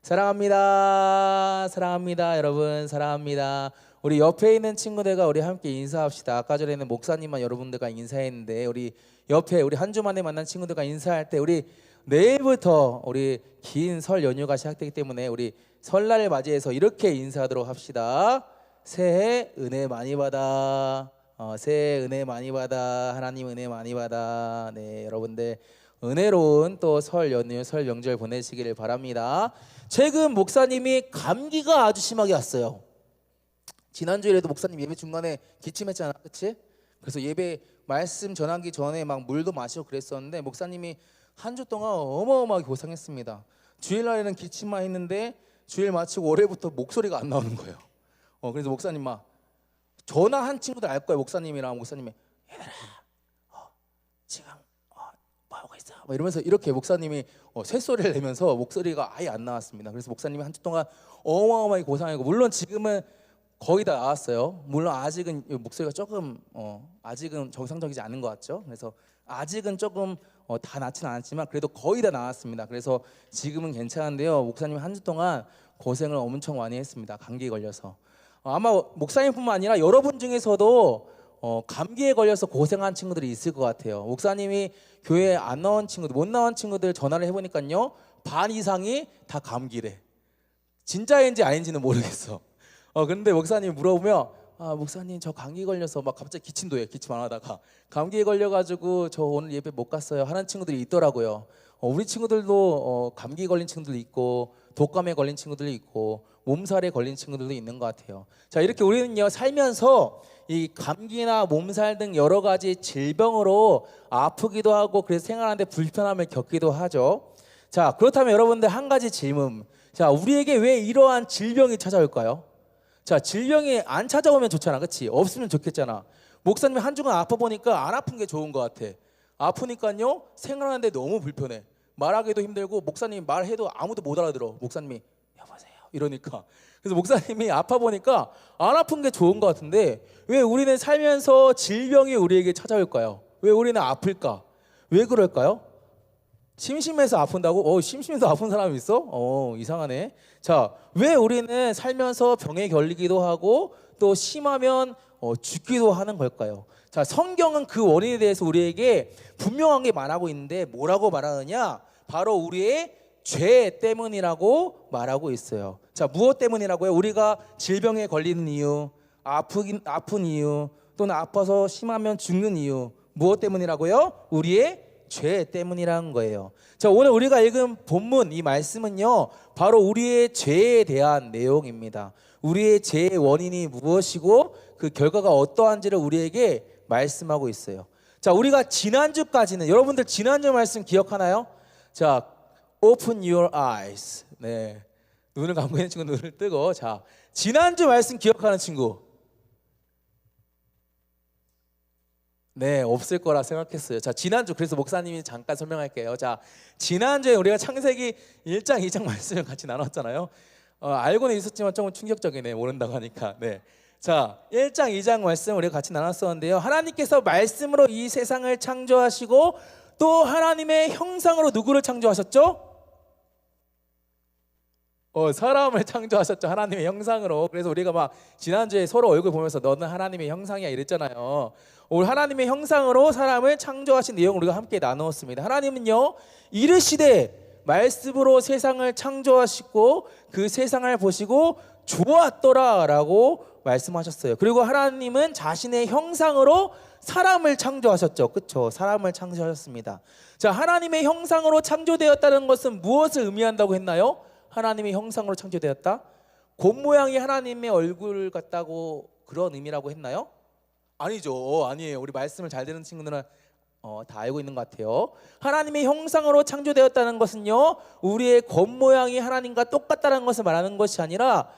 사랑합니다. 사랑합니다. 여러분 사랑합니다. 우리 옆에 있는 친구들과 우리 함께 인사합시다. 아까 전에는 목사님만 여러분들과 인사했는데 우리 옆에 우리 한 주 만에 만난 친구들과 인사할 때 우리 내일부터 우리 긴 설 연휴가 시작되기 때문에 우리 설날을 맞이해서 이렇게 인사하도록 합시다. 새해 은혜 많이 받아. 새해 은혜 많이 받아. 하나님 은혜 많이 받아. 네, 여러분들 은혜로운 또 설 연휴, 설 명절 보내시기를 바랍니다. 최근 목사님이 감기가 아주 심하게 왔어요. 지난주에도 목사님 예배 중간에 기침했잖아, 그렇지? 그래서 예배 말씀 전하기 전에 막 물도 마시고 그랬었는데 목사님이 한 주 동안 어마어마하게 고생했습니다. 주일날에는 기침만 했는데 주일 마치고 월요일부터 목소리가 안 나오는 거예요. 그래서 목사님 막 전화한 친구들 알 거예요. 목사님이랑 목사님이 얘들아, 지금 뭐 하고 있어? 막 이러면서 이렇게 목사님이 쇳소리를 내면서 목소리가 아예 안 나왔습니다. 그래서 목사님이 한 주 동안 어마어마하게 고생하고 물론 지금은 거의 다 나왔어요. 물론 아직은 목소리가 조금 아직은 정상적이지 않은 것 같죠. 그래서 아직은 조금 다 낫지는 않았지만 그래도 거의 다 나았습니다. 그래서 지금은 괜찮은데요. 목사님 한 주 동안 고생을 엄청 많이 했습니다. 감기에 걸려서. 아마 목사님뿐만 아니라 여러분 중에서도 감기에 걸려서 고생한 친구들이 있을 것 같아요. 목사님이 교회에 안 나온 친구들, 못 나온 친구들 전화를 해보니까요, 반 이상이 다 감기래. 진짜인지 아닌지는 모르겠어. 그런데 목사님 물어보면 목사님 저 감기 걸려서 막 갑자기 기침도 해요. 기침 안 하다가 감기에 걸려가지고 저 오늘 예배 못 갔어요 하는 친구들이 있더라고요. 우리 친구들도 감기 걸린 친구들도 있고 독감에 걸린 친구들도 있고 몸살에 걸린 친구들도 있는 것 같아요. 자, 이렇게 우리는요 살면서 이 감기나 몸살 등 여러 가지 질병으로 아프기도 하고 그래서 생활하는데 불편함을 겪기도 하죠. 자, 그렇다면 여러분들 한 가지 질문. 자, 우리에게 왜 이러한 질병이 찾아올까요? 자, 질병이 안 찾아오면 좋잖아, 그렇지? 없으면 좋겠잖아. 목사님이 한 주간 아파 보니까 안 아픈 게 좋은 것 같아. 아프니까요 생활하는데 너무 불편해. 말하기도 힘들고 목사님이 말해도 아무도 못 알아들어. 목사님이 여보세요 이러니까. 그래서 목사님이 아파 보니까 안 아픈 게 좋은 것 같은데 왜 우리는 살면서 질병이 우리에게 찾아올까요? 왜 우리는 아플까? 왜 그럴까요? 심심해서 아픈다고? 심심해서 아픈 사람이 있어? 이상하네. 자, 왜 우리는 살면서 병에 걸리기도 하고 또 심하면 죽기도 하는 걸까요? 자, 성경은 그 원인에 대해서 우리에게 분명하게 말하고 있는데 뭐라고 말하느냐? 바로 우리의 죄 때문이라고 말하고 있어요. 자, 무엇 때문이라고요? 우리가 질병에 걸리는 이유, 아픈 이유, 또는 아파서 심하면 죽는 이유, 무엇 때문이라고요? 우리의 죄 때문이라는 거예요. 자, 오늘 우리가 읽은 본문 이 말씀은요 바로 우리의 죄에 대한 내용입니다. 우리의 죄의 원인이 무엇이고 그 결과가 어떠한지를 우리에게 말씀하고 있어요. 자, 우리가 지난주까지는 여러분들 지난주 말씀 기억하나요? 자, open your eyes. 네, 눈을 감고 있는 친구 눈을 뜨고. 자, 지난주 말씀 기억하는 친구. 네, 없을 거라 생각했어요. 자, 지난주 그래서 목사님이 잠깐 설명할게요. 자, 지난주에 우리가 창세기 1장 2장 말씀을 같이 나눴잖아요. 알고는 있었지만 조금 충격적이네, 모른다고 하니까. 네, 자, 1장 2장 말씀 우리가 같이 나눴었는데요, 하나님께서 말씀으로 이 세상을 창조하시고 또 하나님의 형상으로 누구를 창조하셨죠? 사람을 창조하셨죠. 하나님의 형상으로. 그래서 우리가 막 지난주에 서로 얼굴 보면서 너는 하나님의 형상이야 이랬잖아요. 오늘 하나님의 형상으로 사람을 창조하신 내용을 우리가 함께 나누었습니다. 하나님은요 이르시되 말씀으로 세상을 창조하시고 그 세상을 보시고 좋았더라 라고 말씀하셨어요. 그리고 하나님은 자신의 형상으로 사람을 창조하셨죠. 그렇죠? 사람을 창조하셨습니다. 자, 하나님의 형상으로 창조되었다는 것은 무엇을 의미한다고 했나요? 하나님의 형상으로 창조되었다? 곰 모양이 하나님의 얼굴 같다고 그런 의미라고 했나요? 아니죠. 아니에요. 우리 말씀을 잘 듣는 친구들은 다 알고 있는 것 같아요. 하나님의 형상으로 창조되었다는 것은요 우리의 곰 모양이 하나님과 똑같다는 것을 말하는 것이 아니라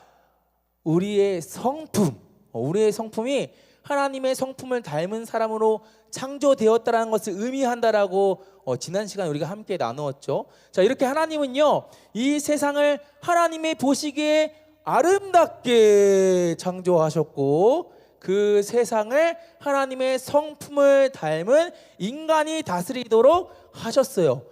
우리의 성품, 우리의 성품이 하나님의 성품을 닮은 사람으로 창조되었다는 것을 의미한다라고 지난 시간 우리가 함께 나누었죠. 자, 이렇게 하나님은요 이 세상을 하나님의 보시기에 아름답게 창조하셨고 그 세상을 하나님의 성품을 닮은 인간이 다스리도록 하셨어요.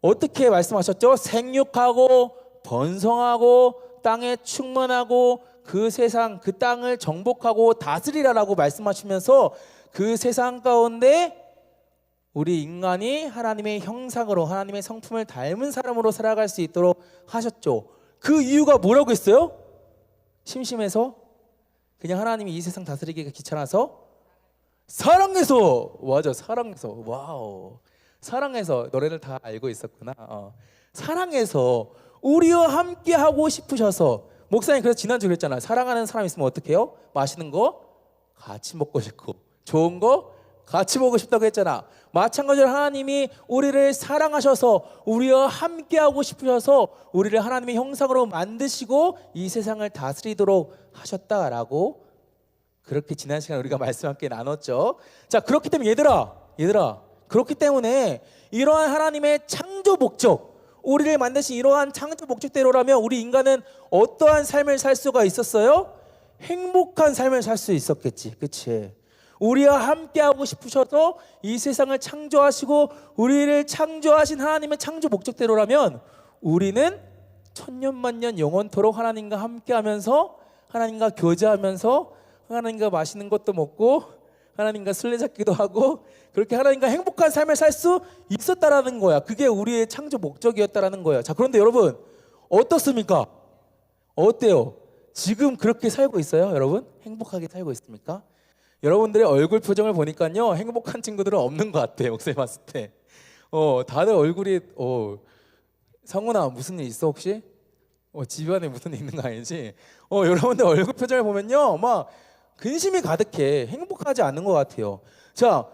어떻게 말씀하셨죠? 생육하고 번성하고 땅에 충만하고 그 세상 그 땅을 정복하고 다스리라라고 말씀하시면서 그 세상 가운데 우리 인간이 하나님의 형상으로 하나님의 성품을 닮은 사람으로 살아갈 수 있도록 하셨죠. 그 이유가 뭐라고 했어요? 심심해서? 그냥 하나님이 이 세상 다스리기가 귀찮아서? 사랑해서! 맞아, 사랑해서. 와우, 사랑해서. 노래를 다 알고 있었구나. 사랑해서 우리와 함께 하고 싶으셔서. 목사님 그래서 지난주 그랬잖아요. 사랑하는 사람 있으면 어떻게 해요? 맛있는 거 같이 먹고 싶고 좋은 거 같이 먹고 싶다고 했잖아. 마찬가지로 하나님이 우리를 사랑하셔서 우리와 함께 하고 싶으셔서 우리를 하나님의 형상으로 만드시고 이 세상을 다스리도록 하셨다라고 그렇게 지난 시간에 우리가 말씀 함께 나눴죠. 자, 그렇기 때문에 얘들아 그렇기 때문에 이러한 하나님의 창조 목적, 우리를 만드신 이러한 창조 목적대로라면 우리 인간은 어떠한 삶을 살 수가 있었어요? 행복한 삶을 살 수 있었겠지. 그치? 우리와 함께하고 싶으셔서 이 세상을 창조하시고 우리를 창조하신 하나님의 창조 목적대로라면 우리는 천년만년 영원토록 하나님과 함께하면서 하나님과 교제하면서 하나님과 맛있는 것도 먹고 하나님과 술래잡기도 하고 그렇게 하나님과 행복한 삶을 살 수 있었다라는 거야. 그게 우리의 창조 목적이었다라는 거야. 자, 그런데 여러분 어떻습니까? 어때요? 지금 그렇게 살고 있어요? 여러분 행복하게 살고 있습니까? 여러분들의 얼굴 표정을 보니까요 행복한 친구들은 없는 것 같아요. 목사님 봤을 때 다들 얼굴이 상훈아 무슨 일 있어 혹시? 집안에 무슨 일 있는 거 아니지? 여러분들 얼굴 표정을 보면요 막 근심이 가득해. 행복하지 않은 것 같아요. 자,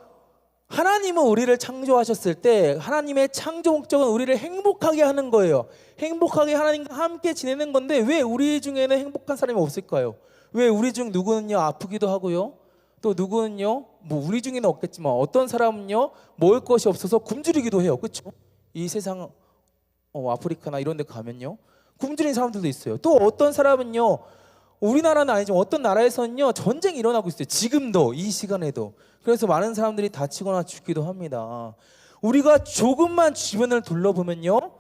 하나님은 우리를 창조하셨을 때 하나님의 창조 목적은 우리를 행복하게 하는 거예요. 행복하게 하나님과 함께 지내는 건데 왜 우리 중에는 행복한 사람이 없을까요? 왜 우리 중 누구는요 아프기도 하고요, 또 누구는요 뭐 우리 중에는 없겠지만 어떤 사람은요 먹을 것이 없어서 굶주리기도 해요. 그렇죠? 이 세상 아프리카나 이런 데 가면요 굶주린 사람들도 있어요. 또 어떤 사람은요 우리나라는 아니지만 어떤 나라에서는요 전쟁이 일어나고 있어요. 지금도 이 시간에도. 그래서 많은 사람들이 다치거나 죽기도 합니다. 우리가 조금만 주변을 둘러보면요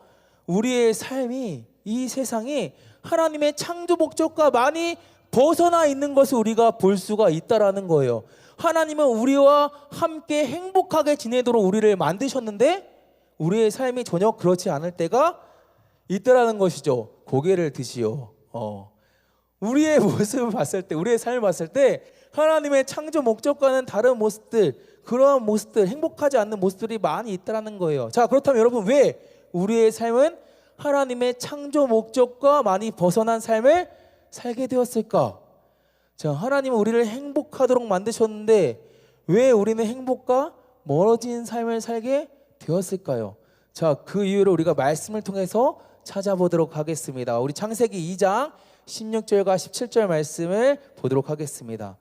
우리의 삶이 이 세상이 하나님의 창조 목적과 많이 벗어나 있는 것을 우리가 볼 수가 있다라는 거예요. 하나님은 우리와 함께 행복하게 지내도록 우리를 만드셨는데 우리의 삶이 전혀 그렇지 않을 때가 있다라는 것이죠. 고개를 드시오. 우리의 모습을 봤을 때, 우리의 삶을 봤을 때 하나님의 창조 목적과는 다른 모습들, 그러한 모습들, 행복하지 않는 모습들이 많이 있다는 거예요. 자, 그렇다면 여러분 왜 우리의 삶은 하나님의 창조 목적과 많이 벗어난 삶을 살게 되었을까? 자, 하나님은 우리를 행복하도록 만드셨는데 왜 우리는 행복과 멀어진 삶을 살게 되었을까요? 자, 그 이유를 우리가 말씀을 통해서 찾아보도록 하겠습니다. 우리 창세기 2장 16절과 17절 말씀을 보도록 하겠습니다.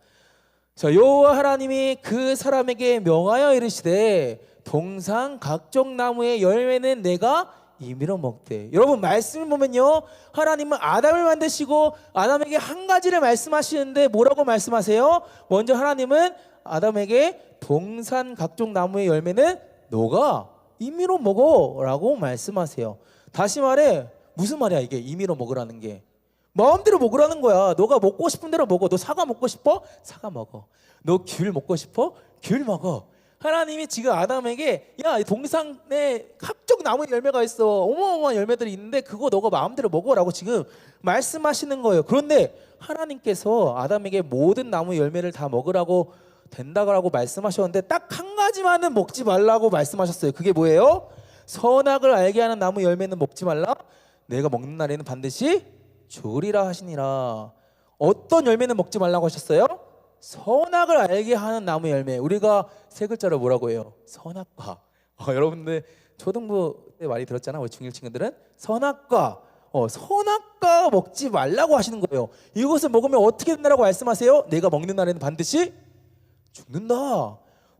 자, 여호와 하나님이 그 사람에게 명하여 이르시되 동산 각종 나무의 열매는 내가 임의로 먹되. 여러분 말씀을 보면요 하나님은 아담을 만드시고 아담에게 한 가지를 말씀하시는데 뭐라고 말씀하세요? 먼저 하나님은 아담에게 동산 각종 나무의 열매는 너가 임의로 먹어 라고 말씀하세요. 다시 말해 무슨 말이야 이게 임의로 먹으라는 게? 마음대로 먹으라는 거야. 너가 먹고 싶은 대로 먹어. 너 사과 먹고 싶어? 사과 먹어. 너 귤 먹고 싶어? 귤 먹어. 하나님이 지금 아담에게 야 동산에 각종 나무의 열매가 있어. 어마어마한 열매들이 있는데 그거 너가 마음대로 먹어라고 지금 말씀하시는 거예요. 그런데 하나님께서 아담에게 모든 나무 열매를 다 먹으라고 된다고 말씀하셨는데 딱 한 가지만은 먹지 말라고 말씀하셨어요. 그게 뭐예요? 선악을 알게 하는 나무 열매는 먹지 말라. 내가 먹는 날에는 반드시 죽으리라 하시니라. 어떤 열매는 먹지 말라고 하셨어요? 선악을 알게 하는 나무 열매. 우리가 세 글자로 뭐라고 해요? 선악과. 여러분들 초등부 때 많이 들었잖아. 우리 중1 친구들은 선악과. 선악과 먹지 말라고 하시는 거예요. 이것을 먹으면 어떻게 된다라고 말씀하세요? 내가 먹는 날에는 반드시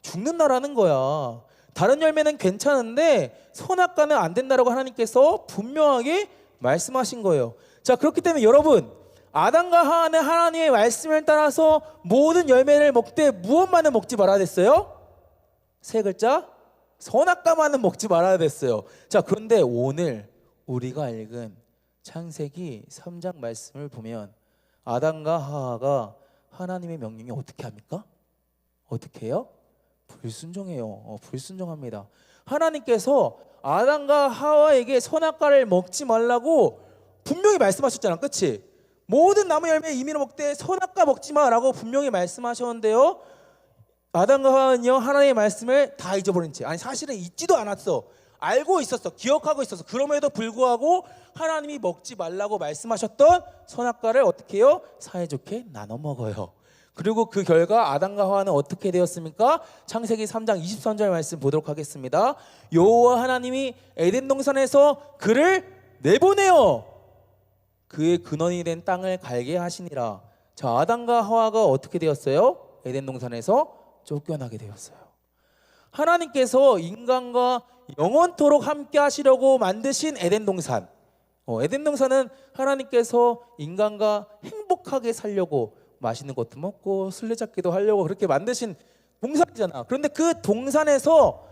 죽는다라는 거야. 다른 열매는 괜찮은데 선악과는 안 된다라고 하나님께서 분명하게 말씀하신 거예요. 자, 그렇기 때문에 여러분 아담과 하와는 하나님의 말씀을 따라서 모든 열매를 먹되 무엇만은 먹지 말아야 됐어요? 세 글자 선악과만은 먹지 말아야 됐어요. 자, 그런데 오늘 우리가 읽은 창세기 3장 말씀을 보면 아담과 하와가 하나님의 명령에 어떻게 합니까? 어떻게 해요? 불순종해요. 불순종합니다. 하나님께서 아담과 하와에게 선악과를 먹지 말라고 분명히 말씀하셨잖아. 그치? 모든 나무 열매 이미로 먹되 선악과 먹지 마라고 분명히 말씀하셨는데요, 아담과 하와는요 하나님의 말씀을 다 잊어버린 채, 아니 사실은 잊지도 않았어. 알고 있었어. 기억하고 있었어. 그럼에도 불구하고 하나님이 먹지 말라고 말씀하셨던 선악과를 어떻게 해요? 사이좋게 나눠 먹어요. 그리고 그 결과 아담과 하와는 어떻게 되었습니까? 창세기 3장 23절 말씀 보도록 하겠습니다. 여호와 하나님이 에덴 동산에서 그를 내보내어 그의 근원이 된 땅을 갈게 하시니라. 자, 아담과 하와가 어떻게 되었어요? 에덴 동산에서 쫓겨나게 되었어요. 하나님께서 인간과 영원토록 함께 하시려고 만드신 에덴 동산. 에덴 동산은 하나님께서 인간과 행복하게 살려고 맛있는 것도 먹고 술래잡기도 하려고 그렇게 만드신 동산이잖아. 그런데 그 동산에서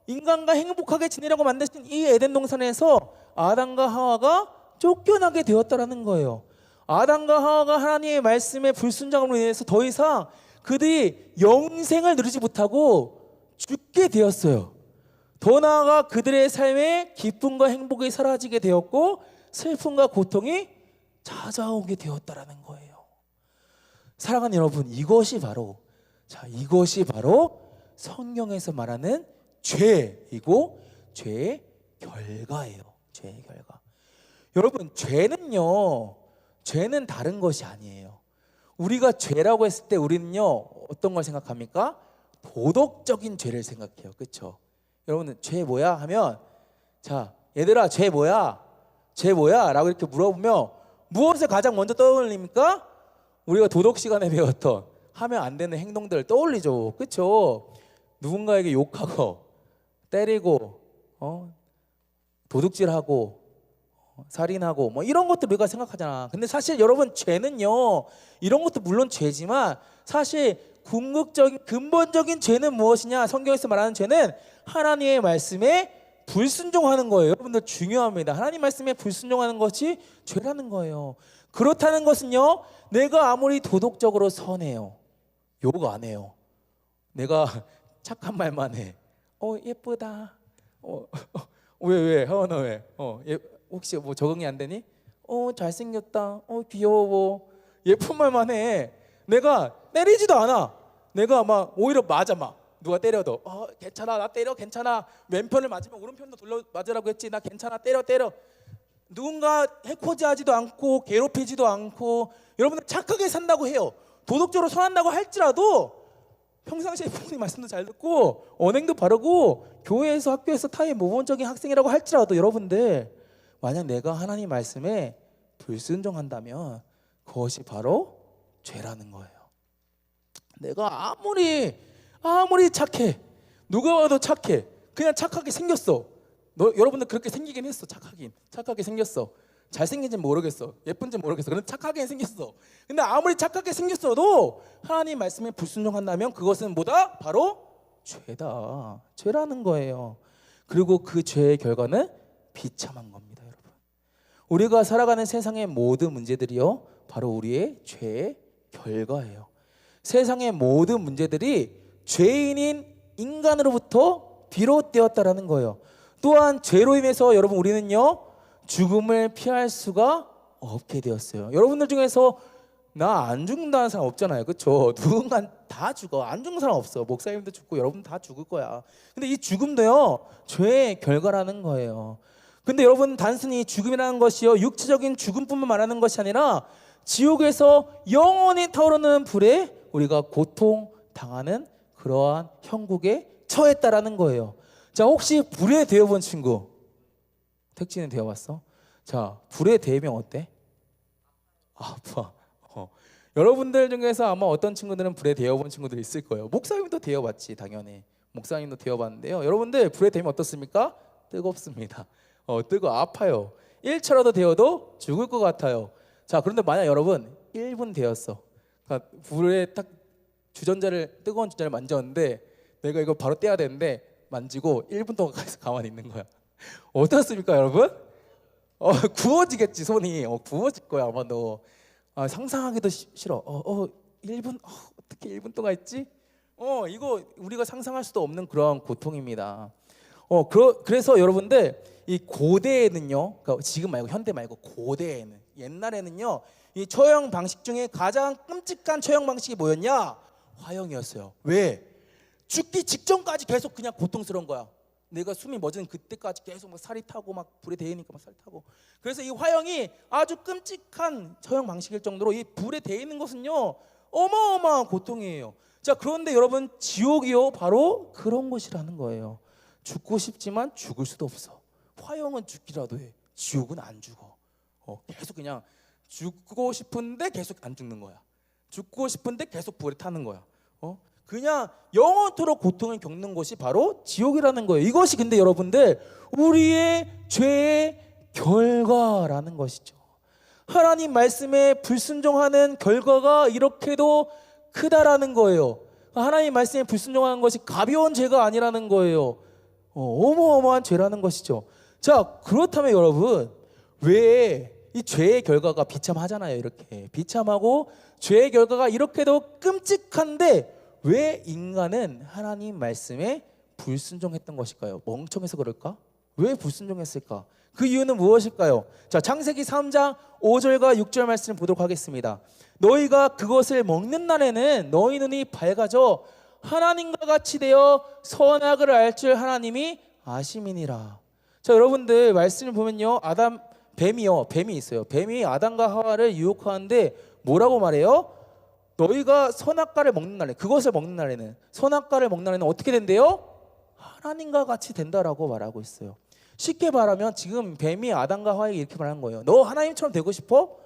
인간과 행복하게 지내려고 만드신 이 에덴 동산에서 아담과 하와가 쫓겨나게 되었다라는 거예요. 아담과 하와가 하나님의 말씀에 불순종함으로 인해서 더 이상 그들이 영생을 누리지 못하고 죽게 되었어요. 더 나아가 그들의 삶에 기쁨과 행복이 사라지게 되었고 슬픔과 고통이 찾아오게 되었다라는 거예요. 사랑하는 여러분, 이것이 바로 성경에서 말하는 죄이고 죄의 결과예요. 죄의 결과. 여러분, 죄는 다른 것이 아니에요. 우리가 죄라고 했을 때 우리는요 어떤 걸 생각합니까? 도덕적인 죄를 생각해요. 그렇죠? 여러분은 죄 뭐야? 하면 자, 얘들아 죄 뭐야? 죄 뭐야? 라고 이렇게 물어보면 무엇을 가장 먼저 떠올립니까? 우리가 도덕 시간에 배웠던 하면 안 되는 행동들을 떠올리죠. 그렇죠? 누군가에게 욕하고 때리고 도둑질하고 살인하고 뭐 이런 것들 우리가 생각하잖아. 근데 사실 여러분, 죄는요 이런 것도 물론 죄지만 사실 궁극적인 근본적인 죄는 무엇이냐? 성경에서 말하는 죄는 하나님의 말씀에 불순종하는 거예요. 여러분들 중요합니다. 하나님 말씀에 불순종하는 것이 죄라는 거예요. 그렇다는 것은요, 내가 아무리 도덕적으로 선해요, 욕 안 해요, 내가 착한 말만 해, 예쁘다, 왜 하원아 왜? 혹시 뭐 적응이 안 되니? 잘생겼다, 귀여워, 예쁜 말만 해. 내가 때리지도 않아. 내가 막 오히려 맞아. 막 누가 때려도 괜찮아, 나 때려, 괜찮아. 왼편을 맞으면 오른편도 돌려 맞으라고 했지, 나 괜찮아, 때려. 누군가 해코지하지도 않고 괴롭히지도 않고, 여러분들 착하게 산다고 해요. 도덕적으로 선한다고 할지라도 평상시에 부모님 말씀도 잘 듣고 언행도 바르고 교회에서 학교에서 타의 모범적인 학생이라고 할지라도 여러분들, 만약 내가 하나님 말씀에 불순종한다면 그것이 바로 죄라는 거예요. 내가 아무리 착해, 누가 와도 착해, 그냥 착하게 생겼어. 여러분들 그렇게 생기긴 했어. 착하게 생겼어. 잘생긴지 모르겠어, 예쁜지 모르겠어, 그런데 착하게 생겼어. 근데 아무리 착하게 생겼어도 하나님 말씀에 불순종한다면 그것은 뭐다? 바로 죄라는 거예요. 그리고 그 죄의 결과는 비참한 겁니다. 여러분, 우리가 살아가는 세상의 모든 문제들이요 바로 우리의 죄의 결과예요. 세상의 모든 문제들이 죄인인 인간으로부터 비롯되었다라는 거예요. 또한 죄로 인해서 여러분, 우리는요 죽음을 피할 수가 없게 되었어요. 여러분들 중에서 나 안 죽는다는 사람 없잖아요. 그렇죠? 누군가 다 죽어. 안 죽는 사람 없어. 목사님도 죽고 여러분 다 죽을 거야. 근데 이 죽음도요 죄의 결과라는 거예요. 근데 여러분, 단순히 죽음이라는 것이요 육체적인 죽음뿐만 말하는 것이 아니라 지옥에서 영원히 타오르는 불에 우리가 고통당하는 그러한 형국에 처했다라는 거예요. 자, 혹시 불에 데워본 친구? 택지는 데워봤어? 자, 불에 데우면 어때? 아파. 여러분들 중에서 아마 어떤 친구들은 불에 데워본 친구들이 있을 거예요. 목사님도 데워봤지, 당연히. 목사님도 데워봤는데요, 여러분들 불에 데우면 어떻습니까? 뜨겁습니다. 아파요. 1초라도 데워도 죽을 것 같아요. 자, 그런데 만약 여러분 1분 데웠어. 그러니까 불에 딱 뜨거운 주전자를 만졌는데 내가 이거 바로 떼야 되는데 만지고 1분 동안 가만히 있는 거야. 어떻습니까, 여러분? 구워지겠지 손이. 구워질 거야 아마 너. 상상하기도 싫어. 1분 어떻게 1분 동안 했지? 이거 우리가 상상할 수도 없는 그런 고통입니다. 그래서 여러분들 이 고대에는요, 그러니까 지금 말고 현대 말고 고대에는, 옛날에는요, 이 처형 방식 중에 가장 끔찍한 처형 방식이 뭐였냐? 화형이었어요. 왜? 죽기 직전까지 계속 그냥 고통스러운 거야. 내가 숨이 멎은 그때까지 계속 막 살이 타고 막 불에 데이니까 막 살이 타고. 그래서 이 화형이 아주 끔찍한 처형 방식일 정도로 이 불에 데이는 것은요 어마어마한 고통이에요. 자, 그런데 여러분, 지옥이요 바로 그런 곳이라는 거예요. 죽고 싶지만 죽을 수도 없어. 화형은 죽기라도 해. 지옥은 안 죽어. 계속 그냥 죽고 싶은데 계속 안 죽는 거야. 죽고 싶은데 계속 불에 타는 거야. 그냥 영원토록 고통을 겪는 곳이 바로 지옥이라는 거예요. 이것이 근데 여러분들 우리의 죄의 결과라는 것이죠. 하나님 말씀에 불순종하는 결과가 이렇게도 크다라는 거예요. 하나님 말씀에 불순종하는 것이 가벼운 죄가 아니라는 거예요. 어마어마한 죄라는 것이죠. 자, 그렇다면 여러분, 왜 이 죄의 결과가 비참하잖아요. 이렇게 비참하고 죄의 결과가 이렇게도 끔찍한데 왜 인간은 하나님 말씀에 불순종했던 것일까요? 멍청해서 그럴까? 왜 불순종했을까? 그 이유는 무엇일까요? 자, 창세기 3장 5절과 6절 말씀을 보도록 하겠습니다. 너희가 그것을 먹는 날에는 너희 눈이 밝아져 하나님과 같이 되어 선악을 알 줄 하나님이 아심이니라. 자, 여러분들 말씀을 보면요, 뱀이 있어요. 뱀이 아담과 하와를 유혹하는데 뭐라고 말해요? 너희가 선악과를 먹는 날에, 그것을 먹는 날에는, 선악과를 먹는 날에는 어떻게 된대요? 하나님과 같이 된다라고 말하고 있어요. 쉽게 말하면 지금 뱀이 아담과 하와에게 이렇게 말하는 거예요. 너 하나님처럼 되고 싶어?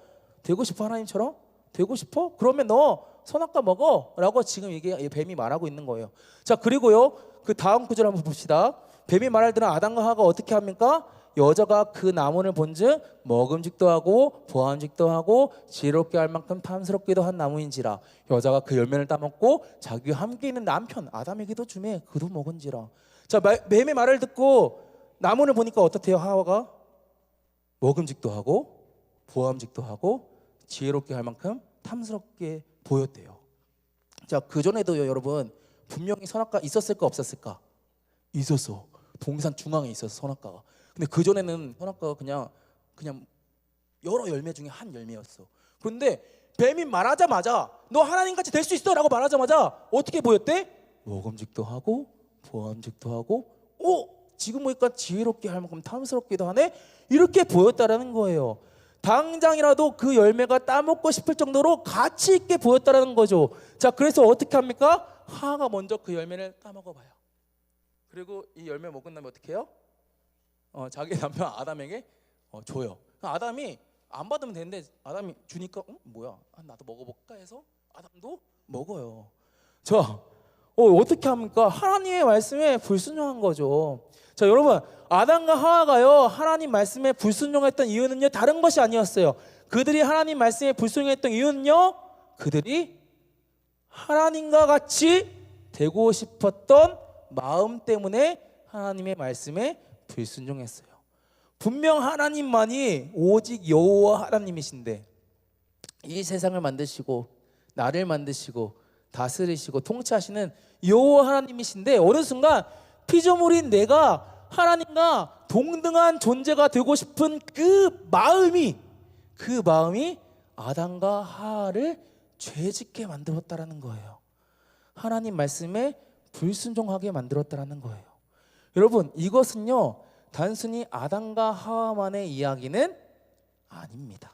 되고 싶어? 하나님처럼? 되고 싶어? 그러면 너 선악과 먹어 라고 지금 이게 뱀이 말하고 있는 거예요. 자, 그리고요, 그 다음 구절 한번 봅시다. 뱀이 말할 때는 아담과 하와가 어떻게 합니까? 여자가 그 나무를 본즉 먹음직도 하고 보암직도 하고 지혜롭게 할 만큼 탐스럽기도 한 나무인지라. 여자가 그 열매를 따먹고 자기와 함께 있는 남편 아담에게도 주매 그도 먹은지라. 자, 뱀의 말을 듣고 나무를 보니까 어떻대요? 하와가 먹음직도 하고 보암직도 하고 지혜롭게 할 만큼 탐스럽게 보였대요. 자, 그전에도요 여러분, 분명히 선악과 있었을까 없었을까? 있었어. 동산 중앙에 있었어, 선악과가. 근데 그전에는 선악과가 그냥 여러 열매 중에 한 열매였어. 그런데 뱀이 말하자마자 너 하나님같이 될 수 있어 라고 말하자마자 어떻게 보였대? 먹음직도 하고 보암직도 하고 지금 보니까 지혜롭게 할 만큼 탐스럽기도 하네? 이렇게 보였다라는 거예요. 당장이라도 그 열매가 따먹고 싶을 정도로 가치 있게 보였다라는 거죠. 자, 그래서 어떻게 합니까? 하와가 먼저 그 열매를 따먹어봐요. 그리고 이 열매 먹은 다음에 어떻게 해요? 자기 남편 아담에게 줘요. 아담이 안 받으면 되는데 아담이 주니까 뭐야? 나도 먹어볼까 해서 아담도 먹어요. 자, 어떻게 합니까? 하나님의 말씀에 불순종한 거죠. 자, 여러분, 아담과 하와가요 하나님 말씀에 불순종했던 이유는요 다른 것이 아니었어요. 그들이 하나님 말씀에 불순종했던 이유는요, 그들이 하나님과 같이 되고 싶었던 마음 때문에 하나님의 말씀에 불순종했어요. 분명 하나님만이 오직 여호와 하나님이신데 이 세상을 만드시고 나를 만드시고 다스리시고 통치하시는 여호와 하나님이신데 어느 순간 피조물인 내가 하나님과 동등한 존재가 되고 싶은 그 마음이 아담과 하와를 죄짓게 만들었다라는 거예요. 하나님 말씀에 불순종하게 만들었다라는 거예요. 여러분, 이것은요 단순히 아담과 하와만의 이야기는 아닙니다.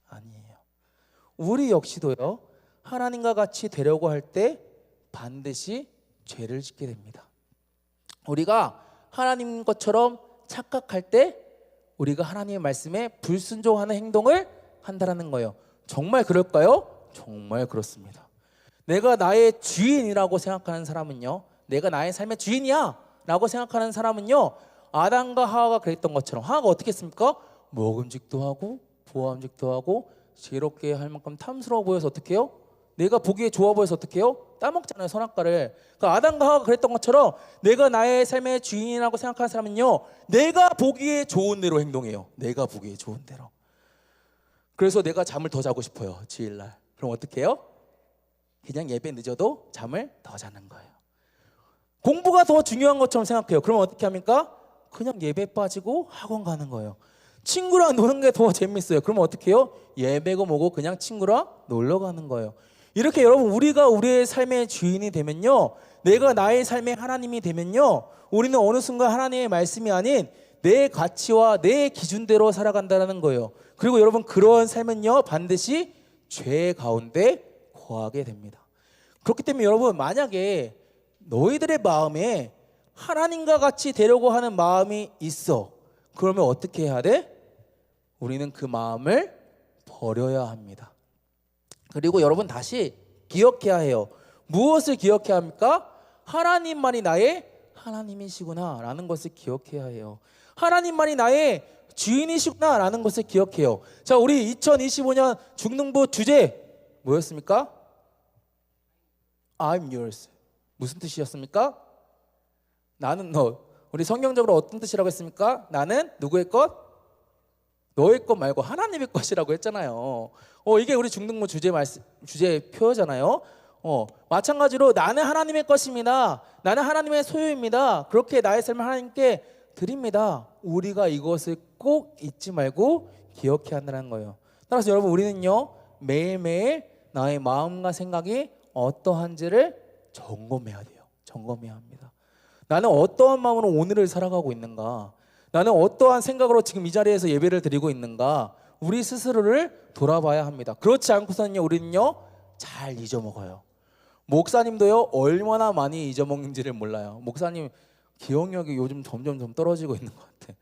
아니에요. 우리 역시도요 하나님과 같이 되려고 할 때 반드시 죄를 짓게 됩니다. 우리가 하나님 것처럼 착각할 때 우리가 하나님의 말씀에 불순종하는 행동을 한다라는 거예요. 정말 그럴까요? 정말 그렇습니다. 내가 나의 주인이라고 생각하는 사람은요, 내가 나의 삶의 주인이야 라고 생각하는 사람은요, 아담과 하와가 그랬던 것처럼 하와가 어떻게 했습니까? 먹음직도 하고 보암직도 하고 지혜롭게 할 만큼 탐스러워 보여서 어떻게 해요? 내가 보기에 좋아 보여서 어떻게 해요? 따먹잖아요, 선악과를. 그러니까 아담과 하와가 그랬던 것처럼 내가 나의 삶의 주인이라고 생각하는 사람은요, 내가 보기에 좋은 대로 행동해요. 내가 보기에 좋은 대로. 그래서 내가 잠을 더 자고 싶어요, 주일날. 그럼 어떻게 해요? 그냥 예배 늦어도 잠을 더 자는 거예요. 공부가 더 중요한 것처럼 생각해요. 그러면 어떻게 합니까? 그냥 예배 빠지고 학원 가는 거예요. 친구랑 노는 게 더 재밌어요. 그러면 어떻게 해요? 예배고 뭐고 그냥 친구랑 놀러 가는 거예요. 이렇게 여러분, 우리가 우리의 삶의 주인이 되면요, 내가 나의 삶의 하나님이 되면요, 우리는 어느 순간 하나님의 말씀이 아닌 내 가치와 내 기준대로 살아간다는 거예요. 그리고 여러분, 그런 삶은요 반드시 죄 가운데 거하게 됩니다. 그렇기 때문에 여러분, 만약에 너희들의 마음에 하나님과 같이 되려고 하는 마음이 있어, 그러면 어떻게 해야 돼? 우리는 그 마음을 버려야 합니다. 그리고 여러분, 다시 기억해야 해요. 무엇을 기억해야 합니까? 하나님만이 나의 하나님이시구나 라는 것을 기억해야 해요. 하나님만이 나의 주인이시구나 라는 것을 기억해요. 자, 우리 2025년 중등부 주제 뭐였습니까? I'm yours. 무슨 뜻이었습니까? 나는 너. 우리 성경적으로 어떤 뜻이라고 했습니까? 나는 누구의 것? 너의 것 말고 하나님의 것이라고 했잖아요. 이게 우리 중등부 주제 표잖아요. 마찬가지로 나는 하나님의 것입니다. 나는 하나님의 소유입니다. 그렇게 나의 삶을 하나님께 드립니다. 우리가 이것을 꼭 잊지 말고 기억해야 한다는 거예요. 따라서 여러분, 우리는요 매일매일 나의 마음과 생각이 어떠한지를 점검해야 돼요. 점검해야 합니다. 나는 어떠한 마음으로 오늘을 살아가고 있는가? 나는 어떠한 생각으로 지금 이 자리에서 예배를 드리고 있는가? 우리 스스로를 돌아봐야 합니다. 그렇지 않고서는요, 우리는요 잘 잊어먹어요. 목사님도요 얼마나 많이 잊어먹는지를 몰라요. 목사님 기억력이 요즘 점점 떨어지고 있는 것 같아.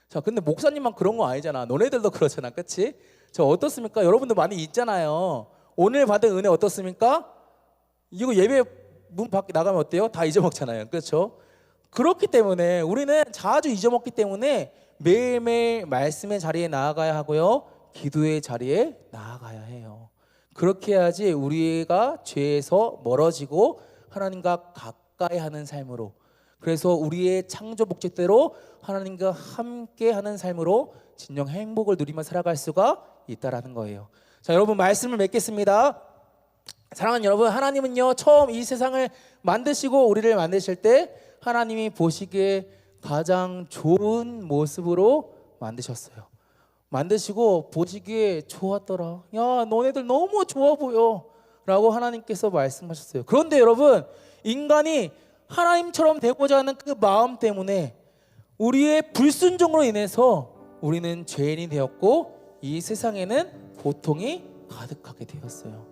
자, 근데 목사님만 그런 거 아니잖아. 너네들도 그렇잖아, 그렇지? 저 어떻습니까? 여러분도 많이 잊잖아요. 오늘 받은 은혜 어떻습니까? 이거 예배 문 밖에 나가면 어때요? 다 잊어먹잖아요, 그렇죠? 그렇기 때문에 우리는 자주 잊어먹기 때문에 매일매일 말씀의 자리에 나아가야 하고요, 기도의 자리에 나아가야 해요. 그렇게 해야지 우리가 죄에서 멀어지고 하나님과 가까이 하는 삶으로, 그래서 우리의 창조 목적대로 하나님과 함께 하는 삶으로 진정 행복을 누리며 살아갈 수가 있다라는 거예요. 자, 여러분, 말씀을 맺겠습니다. 사랑하는 여러분, 하나님은요 처음 이 세상을 만드시고 우리를 만드실 때 하나님이 보시기에 가장 좋은 모습으로 만드셨어요. 만드시고 보시기에 좋았더라. 야, 너네들 너무 좋아 보여 라고 하나님께서 말씀하셨어요. 그런데 여러분, 인간이 하나님처럼 되고자 하는 그 마음 때문에 우리의 불순종으로 인해서 우리는 죄인이 되었고 이 세상에는 고통이 가득하게 되었어요.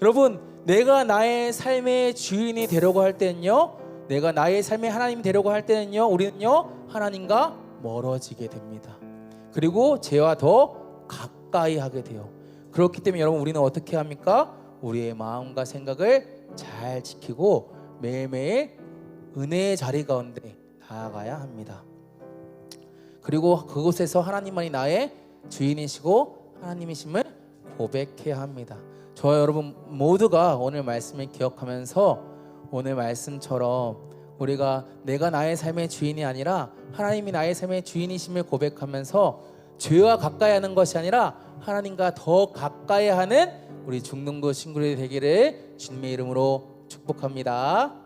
여러분, 내가 나의 삶의 주인이 되려고 할 때는요, 내가 나의 삶의 하나님이 되려고 할 때는요, 우리는요 하나님과 멀어지게 됩니다. 그리고 죄와 더 가까이 하게 돼요. 그렇기 때문에 여러분, 우리는 어떻게 합니까? 우리의 마음과 생각을 잘 지키고 매일매일 은혜의 자리 가운데 나아가야 합니다. 그리고 그곳에서 하나님만이 나의 주인이시고 하나님이심을 고백해야 합니다. 저와 여러분 모두가 오늘 말씀을 기억하면서 오늘 말씀처럼 우리가 내가 나의 삶의 주인이 아니라 하나님이 나의 삶의 주인이심을 고백하면서 죄와 가까이 하는 것이 아니라 하나님과 더 가까이 하는 우리 중등부 친구들이 되기를 주님의 이름으로 축복합니다.